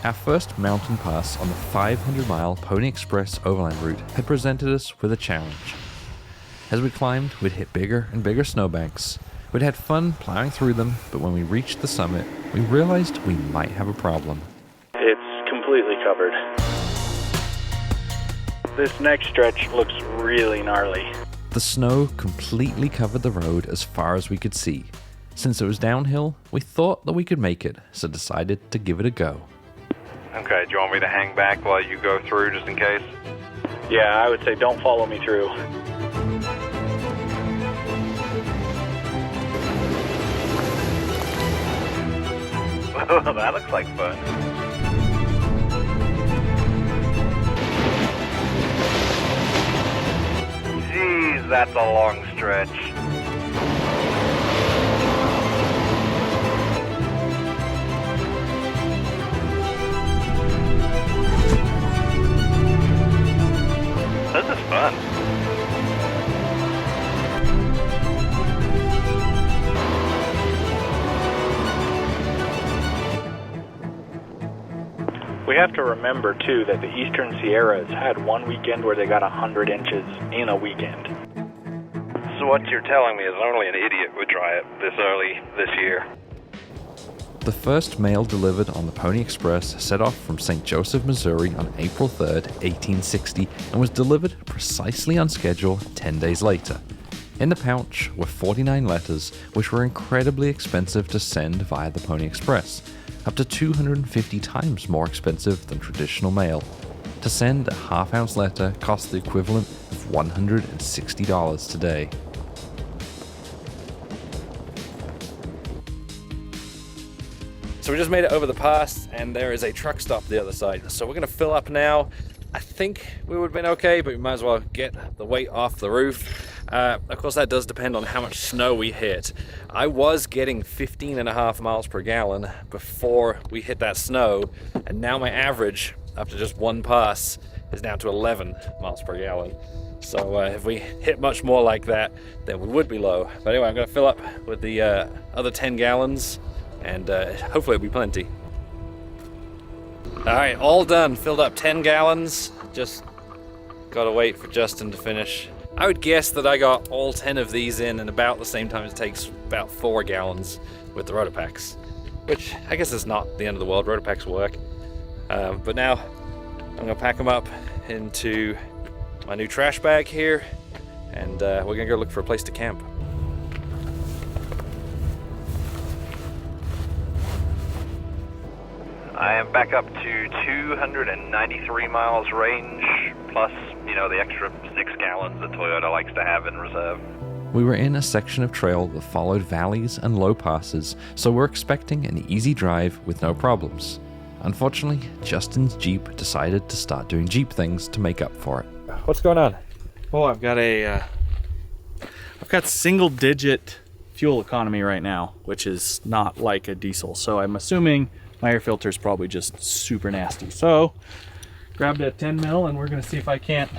Our first mountain pass on the 500-mile Pony Express Overland route had presented us with a challenge. As we climbed, we'd hit bigger and bigger snowbanks. We'd had fun plowing through them, but when we reached the summit, we realized we might have a problem. It's completely covered. This next stretch looks really gnarly. The snow completely covered the road as far as we could see. Since it was downhill, we thought that we could make it, so decided to give it a go. Okay, do you want me to hang back while you go through just in case? Yeah, I would say don't follow me through. That looks like fun. Jeez, that's a long stretch. This is fun. We have to remember, too, that the Eastern Sierras had one weekend where they got 100 inches in a weekend. So what you're telling me is only an idiot would try it this early this year. The first mail delivered on the Pony Express set off from St. Joseph, Missouri on April 3rd, 1860, and was delivered precisely on schedule 10 days later. In the pouch were 49 letters, which were incredibly expensive to send via the Pony Express, up to 250 times more expensive than traditional mail. To send a half-ounce letter cost the equivalent of $160 today. So we just made it over the pass, and there is a truck stop the other side. So we're going to fill up now. I think we would have been okay, but we might as well get the weight off the roof. Of course, that does depend on how much snow we hit. I was getting 15.5 miles per gallon before we hit that snow, and now my average, after just one pass, is down to 11 miles per gallon. So if we hit much more like that, then we would be low. But anyway, I'm going to fill up with the other 10 gallons, and hopefully it'll be plenty. All right, all done. Filled up 10 gallons. Just got to wait for Justin to finish. I would guess that I got all 10 of these in about the same time it takes about 4 gallons with the Rotopacks, which I guess is not the end of the world. Rotopacks work. But now I'm going to pack them up into my new trash bag here, and we're going to go look for a place to camp. I am back up to 293 miles range, plus, the extra 6 gallons that Toyota likes to have in reserve. We were in a section of trail that followed valleys and low passes, so we're expecting an easy drive with no problems. Unfortunately, Justin's Jeep decided to start doing Jeep things to make up for it. What's going on? Oh, I've got single-digit fuel economy right now, which is not like a diesel. So I'm assuming my air filter is probably just super nasty. So grabbed a 10 mil, and we're going to see if I can't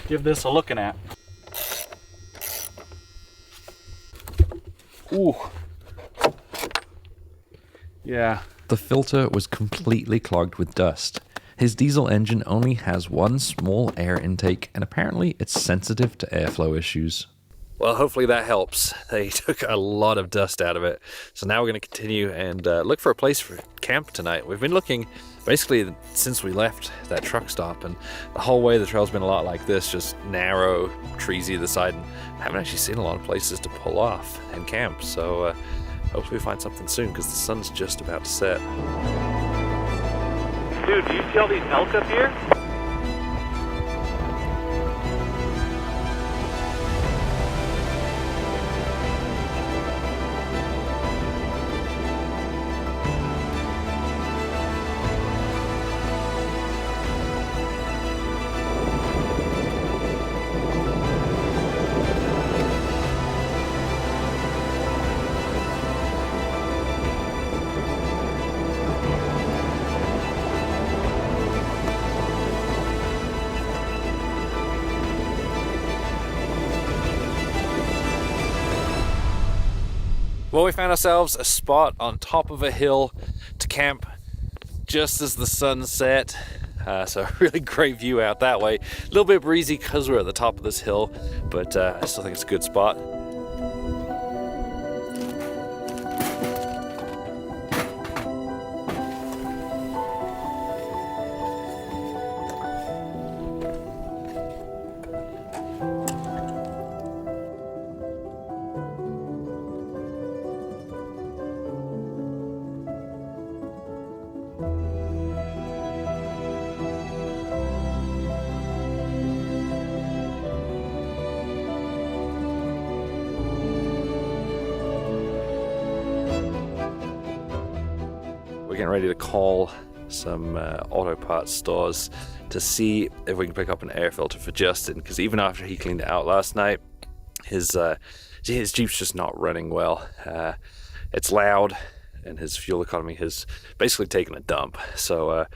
give this a looking at. Ooh. Yeah. The filter was completely clogged with dust. His diesel engine only has one small air intake, and apparently it's sensitive to airflow issues. Well, hopefully that helps. They took a lot of dust out of it. So now we're going to continue and look for a place for camp tonight. We've been looking basically since we left that truck stop, and the whole way the trail's been a lot like this, just narrow, trees either side, and I haven't actually seen a lot of places to pull off and camp. So hopefully we find something soon, because the sun's just about to set. Dude, do you see all these elk up here? Well, we found ourselves a spot on top of a hill to camp. just as the sun set. So really great view out that way. A little bit breezy because we're at the top of this hill, but I still think it's a good spot. Getting ready to call some auto parts stores to see if we can pick up an air filter for Justin, because even after he cleaned it out last night, his Jeep's just not running well. It's loud and his fuel economy has basically taken a dump. So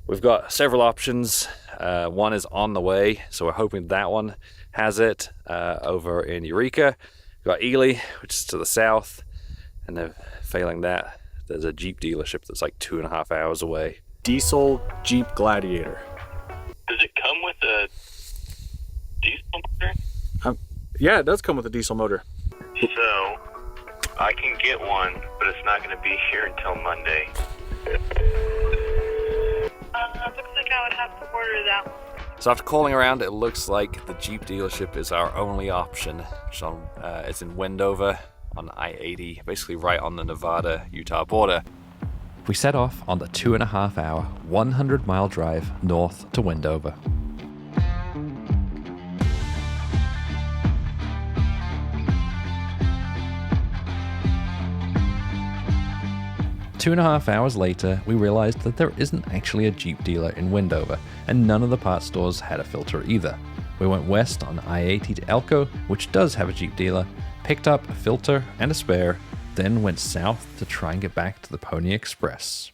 we've got several options. One is on the way, so we're hoping that one has it over in Eureka. We've got Ely, which is to the south, and then failing that, there's a Jeep dealership that's like 2.5 hours away. Diesel Jeep Gladiator. Does it come with a diesel motor? Yeah, it does come with a diesel motor. So, I can get one, but it's not going to be here until Monday. Looks like I would have to order that one. So after calling around, it looks like the Jeep dealership is our only option. It's in Wendover on I-80, basically right on the Nevada-Utah border. We set off on the 2.5-hour, 100-mile drive north to Wendover. Two and a half hours later, we realized that there isn't actually a Jeep dealer in Wendover, and none of the parts stores had a filter either. We went west on I-80 to Elko, which does have a Jeep dealer, picked up a filter and a spare, then went south to try and get back to the Pony Express.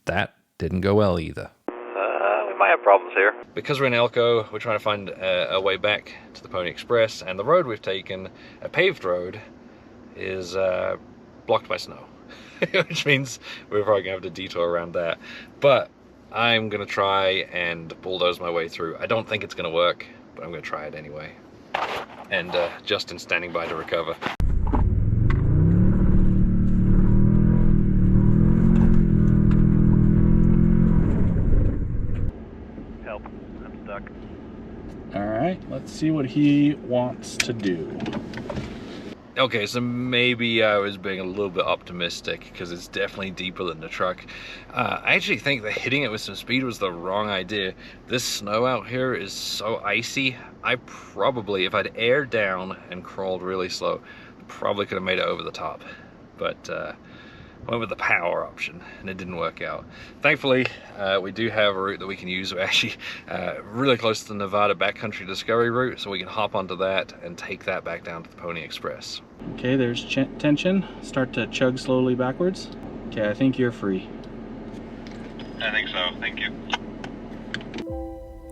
That didn't go well either. We might have problems here. Because we're in Elko, we're trying to find a way back to the Pony Express, and the road we've taken, a paved road, is blocked by snow. Which means we're probably gonna have to detour around that. But I'm gonna try and bulldoze my way through. I don't think it's gonna work, but I'm gonna try it anyway. And Justin's standing by to recover. Help, I'm stuck. All right, let's see what he wants to do. Okay, so maybe I was being a little bit optimistic because it's definitely deeper than the truck. I actually think that hitting it with some speed was the wrong idea. This snow out here is so icy. I probably, if I'd aired down and crawled really slow, probably could have made it over the top. But went with the power option and it didn't work out. Thankfully, we do have a route that we can use. We're actually really close to the Nevada backcountry discovery route, so we can hop onto that and take that back down to the Pony Express. Okay, there's tension. Start to chug slowly backwards. Okay, I think you're free. I think so, thank you.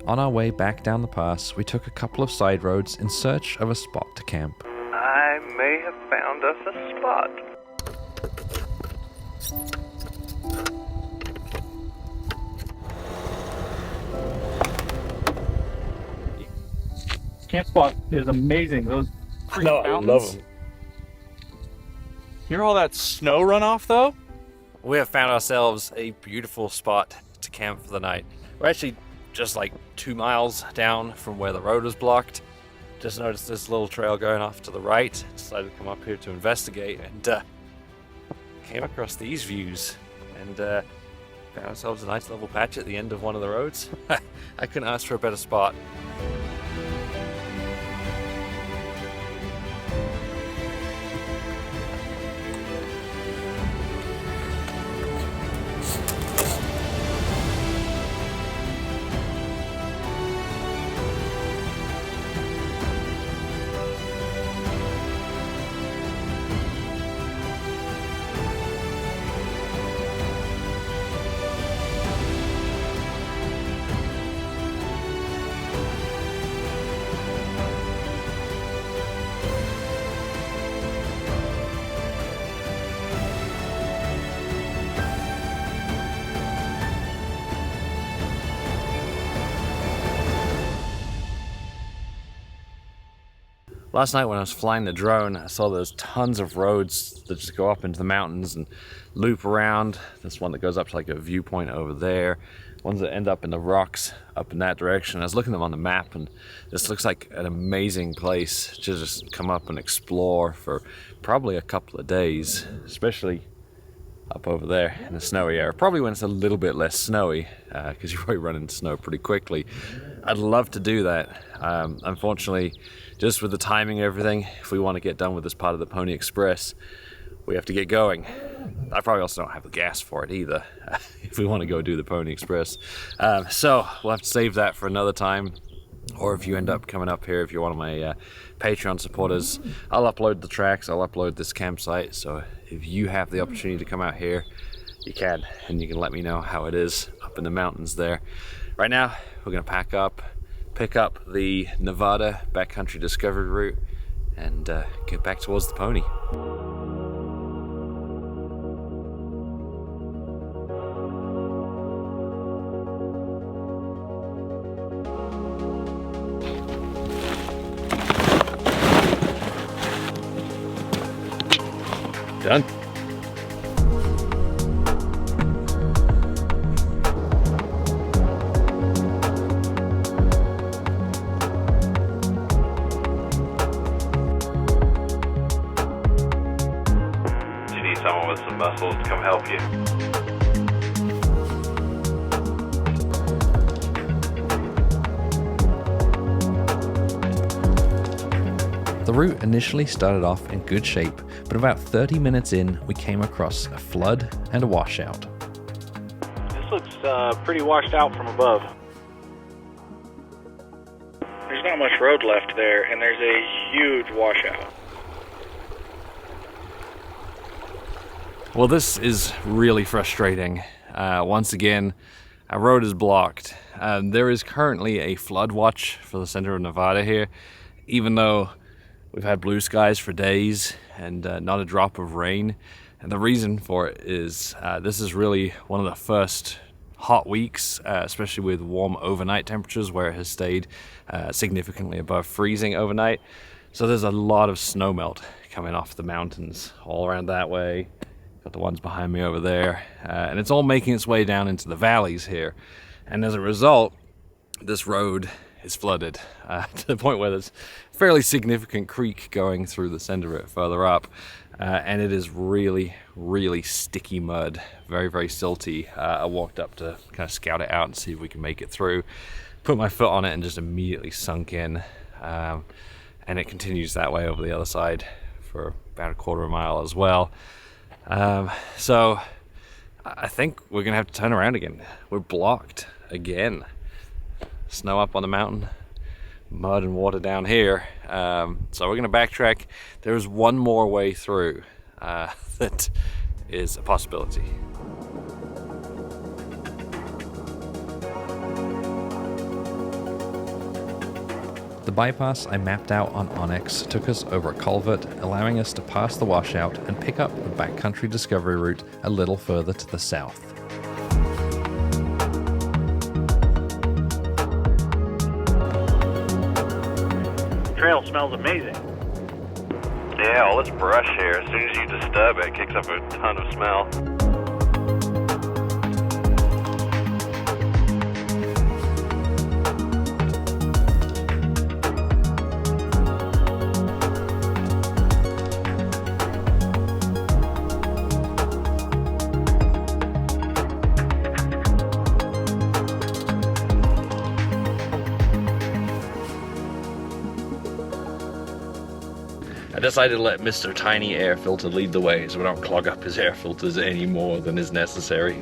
On our way back down the pass, we took a couple of side roads in search of a spot to camp. I may have found us a spot. Camp spot is amazing. Those freaking mountains. I love them. Hear all that snow runoff though? We have found ourselves a beautiful spot to camp for the night. We're actually just like 2 miles down from where the road was blocked. Just noticed this little trail going off to the right. Decided to come up here to investigate and came across these views and found ourselves a nice level patch at the end of one of the roads. I couldn't ask for a better spot. Last night when I was flying the drone, I saw those tons of roads that just go up into the mountains and loop around. This one that goes up to like a viewpoint over there. Ones that end up in the rocks up in that direction. I was looking at them on the map, and this looks like an amazing place to just come up and explore for probably a couple of days, especially up over there in the snowy area. Probably when it's a little bit less snowy, because you probably run into snow pretty quickly. I'd love to do that. Unfortunately, just with the timing and everything, if we want to get done with this part of the Pony Express, we have to get going. I probably also don't have the gas for it either, if we want to go do the Pony Express. So we'll have to save that for another time. Or if you end up coming up here, if you're one of my Patreon supporters, I'll upload the tracks, I'll upload this campsite. So if you have the opportunity to come out here, you can, and you can let me know how it is up in the mountains there. Right now, we're gonna pack up, pick up the Nevada backcountry discovery route, and get back towards the pony. Done. You need someone with some muscles to come help you. The route initially started off in good shape, but about 30 minutes in, we came across a flood and a washout. This looks pretty washed out from above. There's not much road left there, and there's a huge washout. Well, this is really frustrating. Once again, our road is blocked. There is currently a flood watch for the center of Nevada here, even though we've had blue skies for days and not a drop of rain. And the reason for it is this is really one of the first hot weeks, especially with warm overnight temperatures where it has stayed significantly above freezing overnight. So there's a lot of snow melt coming off the mountains all around that way. Got the ones behind me over there. And it's all making its way down into the valleys here. And as a result, this road is flooded to the point where there's a fairly significant creek going through the center of it further up, and it is really, really sticky mud, very, very silty. I walked up to kind of scout it out and see if we can make it through, put my foot on it and just immediately sunk in, and it continues that way over the other side for about a quarter of a mile as well. So I think we're gonna have to turn around again. We're blocked again. Snow up on the mountain, mud and water down here. So we're gonna backtrack. There's one more way through that is a possibility. The bypass I mapped out on Onyx took us over a culvert, allowing us to pass the washout and pick up the backcountry discovery route a little further to the south. Trail smells amazing. Yeah, all this brush here, as soon as you disturb it, it kicks up a ton of smell. I decided to let Mr. Tiny Air Filter lead the way so we don't clog up his air filters any more than is necessary.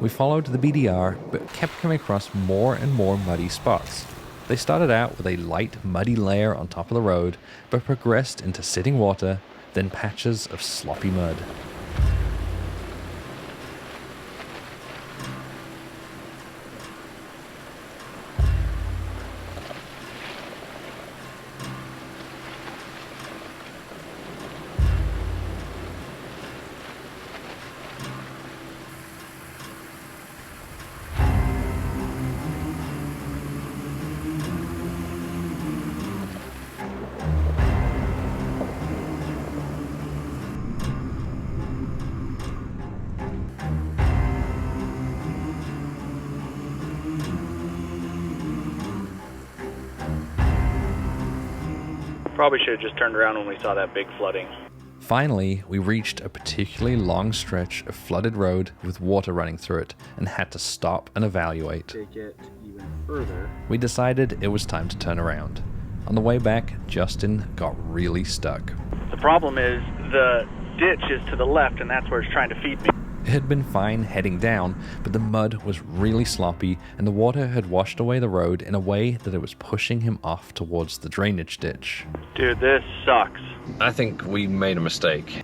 We followed the BDR, but kept coming across more and more muddy spots. They started out with a light, muddy layer on top of the road, but progressed into sitting water, then patches of sloppy mud. Probably should have just turned around when we saw that big flooding. Finally, we reached a particularly long stretch of flooded road with water running through it and had to stop and evaluate. Take it even further. We decided it was time to turn around. On the way back, Justin got really stuck. The problem is the ditch is to the left, and that's where it's trying to feed me. It had been fine heading down, but the mud was really sloppy and the water had washed away the road in a way that it was pushing him off towards the drainage ditch. Dude, this sucks. I think we made a mistake.